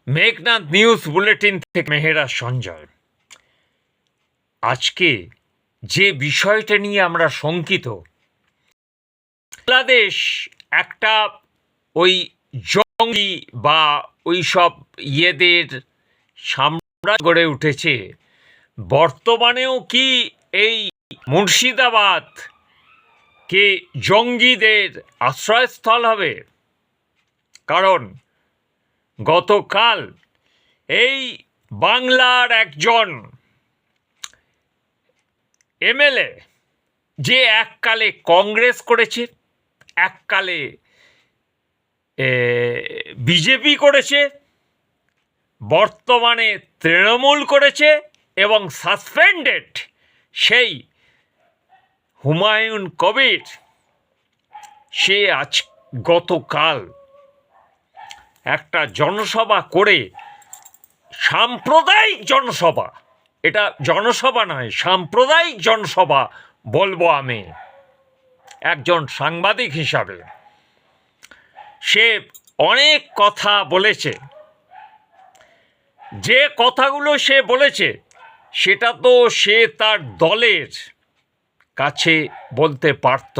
Meghnad news bulletin থেকে মেহেরা সঞ্জয়। আজকে যে বিষয়টা নিয়ে আমরা শঙ্কিত, বাংলাদেশ একটা ওই জঙ্গি বা ওই সব ইয়েদের সাম্রাজ্য গড়ে উঠেছে। বর্তমানেও কি এই মুর্শিদাবাদ কে জঙ্গিদের আশ্রয়স্থল হবে? কারণ গতকাল এই বাংলার একজন এমএলএ, যে এককালে কংগ্রেস করেছে, এককালে বিজেপি করেছে, বর্তমানে তৃণমূল করেছে এবং সাসপেন্ডেড সেই হুমায়ুন কবির, সে গতকাল একটা জনসভা করে, সাম্প্রদায়িক জনসভা, এটা জনসভা নয়, সাম্প্রদায়িক জনসভা বলবো আমি একজন সাংবাদিক হিসাবে, সে অনেক কথা বলেছে। যে কথাগুলো সে বলেছে সেটা তো সে তার দলের কাছে বলতে পারত,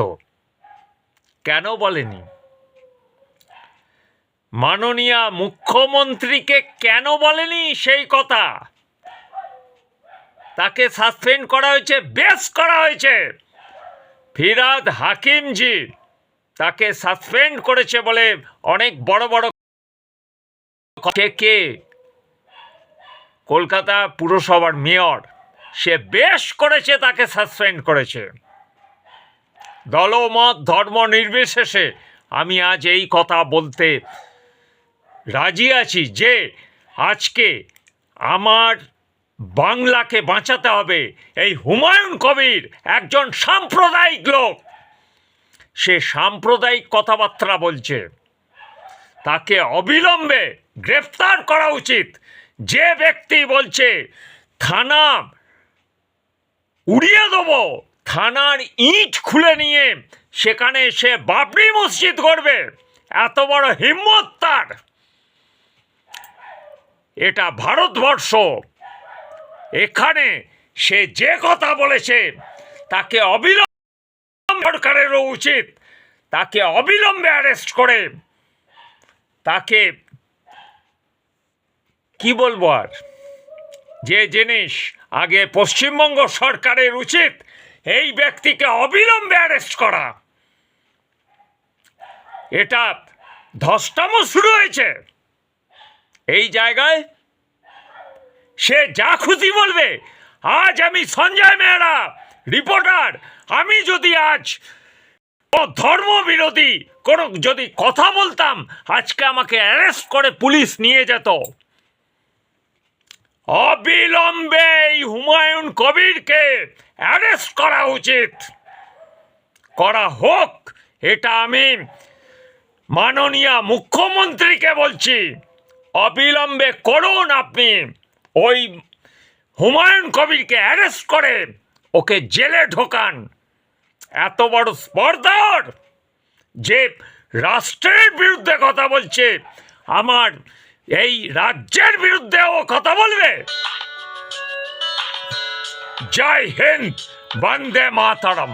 কেন বলেনি? মাননীয় মুখ্যমন্ত্রীকে কেন বলেনি সেই কথা? তাকে সাসপেন্ড করা হয়েছে, বেশ করা হয়েছে। ফিরহাদ হাকিমজি তাকে সাসপেন্ড করেছে বলে অনেক বড় বড় কে কলকাতা পুরসভার মেয়র, সে বেশ করেছে, তাকে সাসপেন্ড করেছে। দলমত ধর্ম নির্বিশেষে আমি আজ এই কথা বলতে রাজি আছি যে আজকে আমার বাংলাকে বাঁচাতে হবে। এই হুমায়ুন কবির একজন সাম্প্রদায়িক লোক, সে সাম্প্রদায়িক কথাবার্তা বলছে, তাকে অবিলম্বে গ্রেফতার করা উচিত। যে ব্যক্তি বলছে থানা উড়িয়ে দেবো, থানার ইট খুলে নিয়ে সেখানে সে বাবরি মসজিদ করবে, এত বড় হিম্মত তার! এটা ভারতবর্ষ, এখানে সে যে কথা বলেছে তাকে অবিলম্বে, সরকারেরও উচিত তাকে অবিলম্বে অ্যারেস্ট করে, তাকে কি বলবো আর, যে জিনিস আগে পশ্চিমবঙ্গ সরকারের উচিত এই ব্যক্তিকে অবিলম্বে অ্যারেস্ট করা। এটা ধস্তামো শুরু হয়েছে এই জায়গায়, সে যা খুশি বলবে। আজ আমি সঞ্জয় মেহরা রিপোর্টার, আমি যদি আজ ধর্ম বিরোধী কোনো যদি কথা বলতাম, আজকে আমাকে অ্যারেস্ট করে পুলিশ নিয়ে যেত। অবিলম্বে এই হুমায়ুন কবিরকে অ্যারেস্ট করা উচিত, করা হোক। এটা আমি মাননীয় মুখ্যমন্ত্রীকে বলছি, অবিলম্বে করুন। আপনি ওই হুমায়ুন কবিরকে অ্যারেস্ট করে ওকে জেলে ঢোকান। এত বড় স্পর্ধার, যে রাষ্ট্রের বিরুদ্ধে কথা বলছে, আমার এই রাজ্যের বিরুদ্ধেও কথা বলবে। জয় হিন্দ, বন্দে মাতরম।